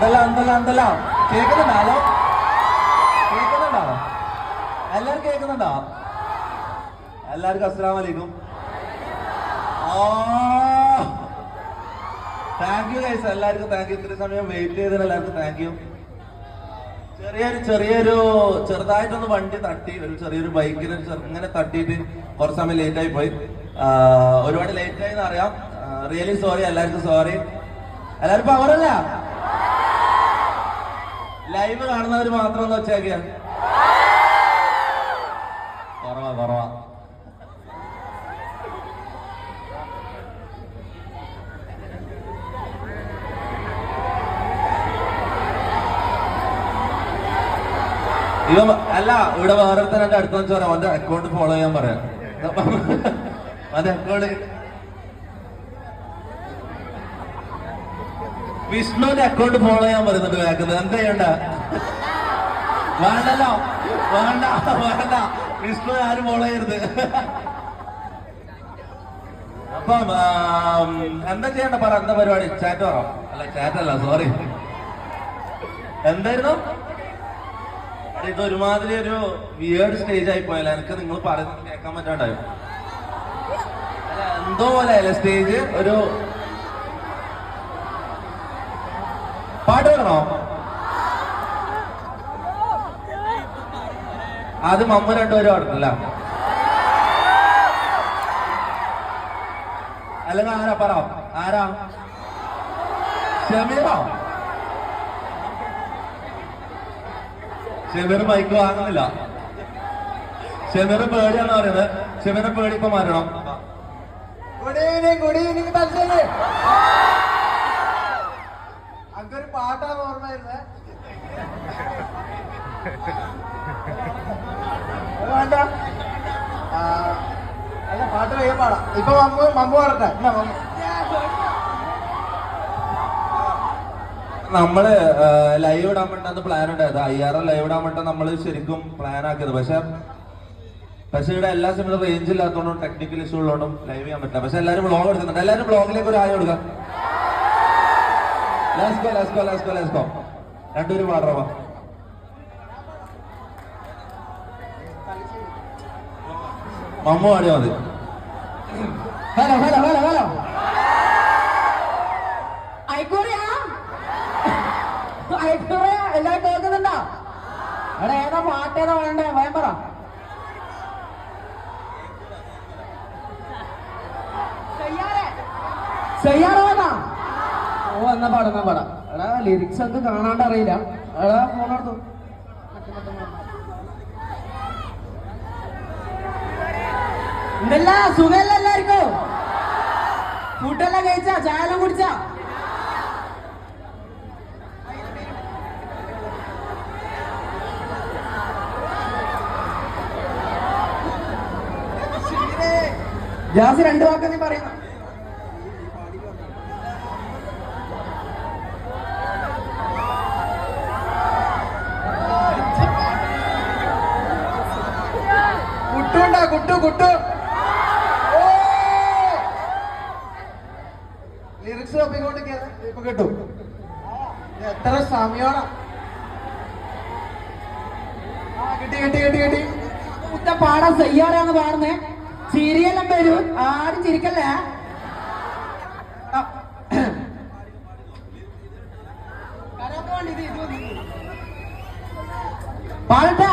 എന്തല്ല കേൾക്കുന്നുണ്ടോ? ഹലോ, കേൾക്കുന്നുണ്ടോ? എല്ലാരും കേൾക്കുന്നുണ്ടോ? എല്ലാവർക്കും അസ്സലാമു അലൈക്കും. താങ്ക് യു ഗൈസ്, എല്ലാവർക്കും താങ്ക് യു. ഇത്രയും സമയം വെയിറ്റ് ചെയ്തതിന് എല്ലാവർക്കും താങ്ക് യു. ചെറുതായിട്ടൊന്ന് വണ്ടി തട്ടി, ഒരു ചെറിയൊരു ബൈക്കിന് ഇങ്ങനെ തട്ടിയിട്ട് കുറച്ച് സമയം ലേറ്റ് ആയി പോയി. ഒരുപാട് ലേറ്റ് ആയി എന്ന് അറിയാം. റിയലി സോറി, എല്ലാവർക്കും സോറി. എല്ലാവരും പവറല്ല, ലൈവ് കാണുന്നവർ മാത്രം ഒന്ന് വെച്ചേക്കിയ കുറവാ. അല്ല, ഇവിടെ വേറൊരുത്തൻ എന്റെ അടുത്ത് വെച്ച് പറയാം, അവന്റെ അക്കൗണ്ട് ഫോളോ ചെയ്യാൻ പറയാം. അവന്റെ അക്കൗണ്ട് വിഷ്ണുവിന്റെ അക്കൗണ്ട് ഫോളോ ചെയ്യാൻ പറയുന്നുണ്ട് വേക്കുന്നത്. എന്താ ചെയ്യണ്ട? വേണ്ടല്ലോ, വേണ്ട, വിഷ്ണു ആരും ഫോളോ ചെയ്യരുത്. അപ്പം എന്താ ചെയ്യണ്ട പറ, എന്താ പരിപാടി? ചാറ്റ് പറ. അല്ല, ചാറ്റല്ല, സോറി. എന്തായിരുന്നു ഇത്? ഒരുമാതിരി ഒരു വിയേർഡ് സ്റ്റേജ് ആയി പോയല്ലോ. എനിക്ക് നിങ്ങൾ പറയുന്നത് കേൾക്കാൻ പറ്റാണ്ടായോ? അല്ല, എന്തോ പോലെ അല്ലേ സ്റ്റേജ്. ഒരു പാട്ട് വെക്കണോ? അത് മമ്മ രണ്ടുപേരും പാടുന്നല്ല. അല്ലെങ്കിൽ ആരാ പറ, ആരാ? ഷമീറോ? ഷമീർ മൈക്ക് വാങ്ങുന്നില്ല. ഷമീർ പേടിയാണെന്ന് പറയുന്നത്. ഷമീറിന്റെ പേടി ഇപ്പൊ മാറ്റണം. ഗുഡ് ഈവനിങ് തൽസല്ലേ. അതൊരു പാട്ടാണ് ഓർമ്മ വരുന്നത്. വേണ്ട, അല്ല പാട്ട് വേഗം പാടാം. ഇപ്പൊ മമ്മു പാടട്ടെ. നമ്മള് ലൈവ് ഇടാൻ വേണ്ടി പ്ലാൻ ഉണ്ടായത്, IRL ലൈവ് ഇടാൻ വേണ്ടി നമ്മള് ശരിക്കും പ്ലാൻ ആക്കിയത്. പക്ഷെ ഇവിടെ എല്ലാ സമയത്തും റേഞ്ച് ഇല്ലാത്തതുകൊണ്ടും ടെക്നിക്കൽ ഇഷ്യൂ ഉള്ളതുകൊണ്ടും ലൈവ് ചെയ്യാൻ പറ്റില്ല. പക്ഷെ എല്ലാവരും വ്ളോഗ് എടുക്കുന്നുണ്ട്. എല്ലാവരും വ്ളോഗിലേക്ക് ഒരു ആയ കൊടുക്കാം. Let's go. രണ്ടുപേരും പാടറവാ. മമ്മു പാടിയാ മതി. ഹലോ എല്ലാരും കേൾക്കുന്നുണ്ടോ? എടാ, ഏതാ പാട്ടേതാ വേണ്ടേ? വേം പറ. ചെയ്യാറോന്നാ? ഓ, എന്നാ പാടാം. എടാ, ലിറിക്സ് ഒക്കെ കാണാണ്ട് അറിയില്ല. എടാ, ഫോണെടുത്തു. എന്തല്ല സുഖല്ല എല്ലാവർക്കും? ഫുഡെല്ലാം കഴിച്ചാ? ചായ കുടിച്ചാ? ജാസി രണ്ടു വാക്ക് നീ പറയുന്ന. കുട്ടു ലിറിക്സ് ഒപ്പിക്കൊണ്ട് ഇപ്പൊ കിട്ടും. എത്ര സമയമാണ്? കിട്ടി. പാടാൻ സയ്യാറാന്ന് പാടുന്നേ. ചിരിയെല്ലാം വരും, ആരും ചിരിക്കല്ലേ. പാടട്ടെ?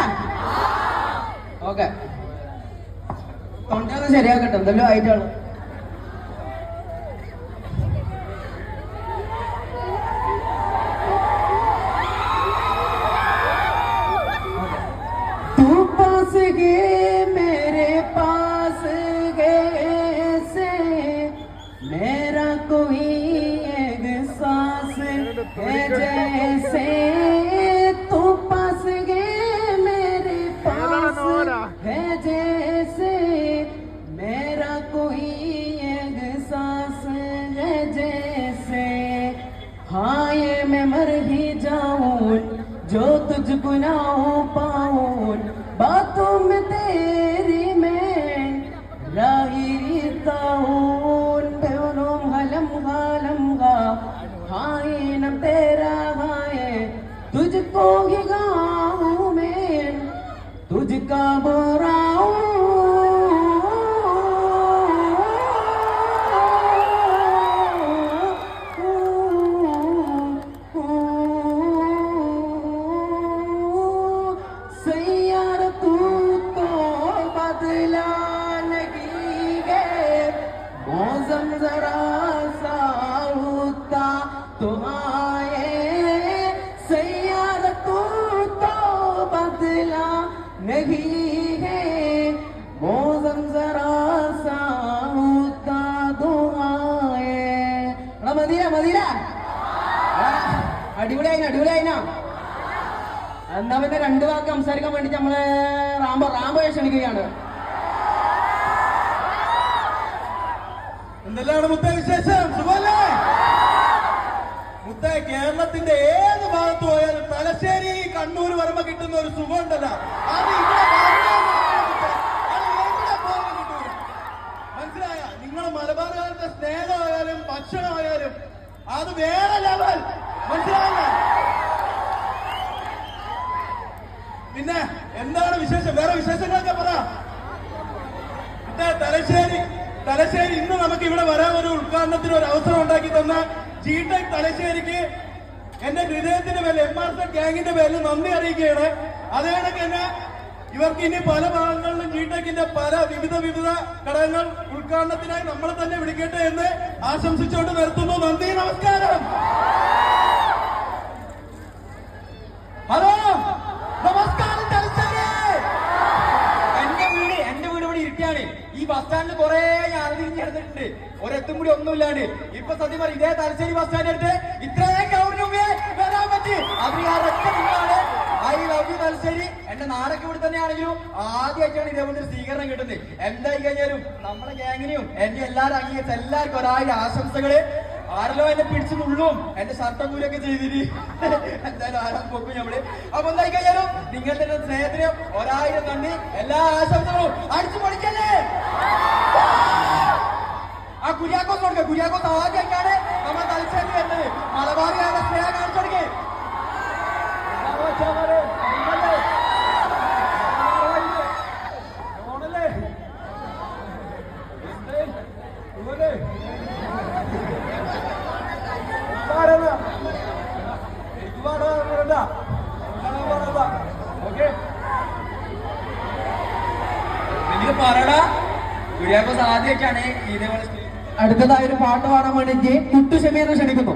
ഓക്കെ, തൊണ്ടയൊന്നും ശരിയാക്കട്ടെ, എന്തെല്ലോ ആയിട്ടാണ്. मेरे पास गए से मेरा कोई एक सांस है जैसे तू पास गए मेरे पास है जैसे मेरा कोई एक सांस है जैसे हाँ ये मैं मर ही जाऊं जो तुझको ना हो पाऊं बातों में तेरी मैं राहिता हूँ हलम गालम गा हाँ ये न तेरा मौसम जरा सा होता तो आए सैयार तू तो बदला नहीं है मौसम जरा सा होता तो आए മതിയ മതിയ അടിപൊളിയായിന എന്നാ പിന്നെ രണ്ടു വാക്ക് സംസാരിക്കാൻ വേണ്ടി നമ്മള് റാംബോയെ ക്ഷണിക്കുകയാണ്. എന്തെല്ലാണ് മുത്തേ വിശേഷം? സുഖമല്ലേ മുത്തേ? കേരളത്തിന്റെ ഏത് ഭാഗത്ത് പോയാലും തലശ്ശേരി കണ്ണൂർ വരുമ്പോ കിട്ടുന്ന ഒരു സുഖം ഉണ്ടല്ലോ, അത് ഇവിടെ കിട്ടൂല. മനസ്സിലായ? നിങ്ങളെ മലബാറുകാരുടെ സ്നേഹമായാലും ഭക്ഷണമായാലും അത് വേറെ ലെവൽ. മനസ്സിലായില്ല? പിന്നെ എന്താണ് വിശേഷം? വേറെ വിശേഷങ്ങളൊക്കെ പറ. തലശ്ശേരി ഇന്ന് നമുക്ക് ഇവിടെ വരാൻ ഒരു ഉദ്ഘാടനത്തിന് ഒരു അവസരം ഉണ്ടാക്കി തന്ന ജി-ടെക് തലശ്ശേരിക്ക് എന്റെ ഹൃദയത്തിന്റെ പേരിൽ MRZ ഗ്യാങ്ങിന്റെ പേരിൽ നന്ദി അറിയിക്കുകയാണ്. അതേ കണക്ക് തന്നെ ഇവർക്ക് ഇനി പല ഭാഗങ്ങളിലും ജി-ടെക്കിന്റെ പല വിവിധ ഘടകങ്ങൾ ഉദ്ഘാടനത്തിനായി നമ്മളെ തന്നെ വിളിക്കട്ടെ എന്ന് ആശംസിച്ചുകൊണ്ട് നിർത്തുന്നു. നന്ദി, നമസ്കാരം. ഹലോ, നമസ്കാരം തലശ്ശേരി. എന്റെ വീട് ഇവിടെ ഇരിക്കുകയാണ്. ഈ ബസ് സ്റ്റാൻഡിൽ കുറെ ഞാൻ തിരിഞ്ഞെടുത്തിട്ടുണ്ട്, ഒരെത്തും കൂടി ഒന്നുമില്ലാണ്ട്. ഇപ്പൊ സത്യം പറയും, ഇതേ തലശ്ശേരി ബസ് സ്റ്റാൻഡ് എടുത്ത് ഇത്രയും കൗറിന് മുമ്പേ വരാൻ പറ്റി. അത് നിങ്ങളാണ്. I love you Thalassery. എന്റെ നാടൊക്കെ ഇവിടെ തന്നെയാണെങ്കിലും ആദ്യമായിട്ടാണ് ഇതേപോലെ സ്വീകരണം കിട്ടുന്നത്. എന്തായി കഴിഞ്ഞാലും നമ്മളെ ഗ്യാങ്ങിനെയും എന്റെ എല്ലാവരും അംഗീകരിച്ച എല്ലാവർക്കും ഒരായിരം ആശംസകള്. ആരല്ലോ എന്നെ പിടിച്ചു നുള്ളും, എന്റെ ഷർട്ടും കൂലൊക്കെ ചെയ്തിട്ട് എന്തായാലും ആരാ പൊക്കും നമ്മള്. അപ്പൊ എന്തായി കഴിഞ്ഞാലും നിങ്ങളുടെ സ്നേഹത്തിനും ഒരായിരം നന്ദി, എല്ലാ ആശംസകളും. അടിച്ചു പൊളിക്കല്ലേ? ആ കുര്യാക്കോസ് കൊടുക്കുക. കുര്യാക്കോസ് ആദ്യമായിട്ടാണ് നമ്മൾ തലശ്ശേരി വരുന്നത്. മലബാറുകാരുടെ സ്നേഹം കാണിച്ചു കൊടുക്കേ. പറടാ, കുര്യാക്കോസ് ആദ്യമായിട്ടാണ് ഇതേപോലെ. അടുത്തതായി ഒരു പാട്ട് പാടാൻ വേണ്ടി കുട്ടു ഷമീറിനെ ക്ഷണിക്കുന്നു.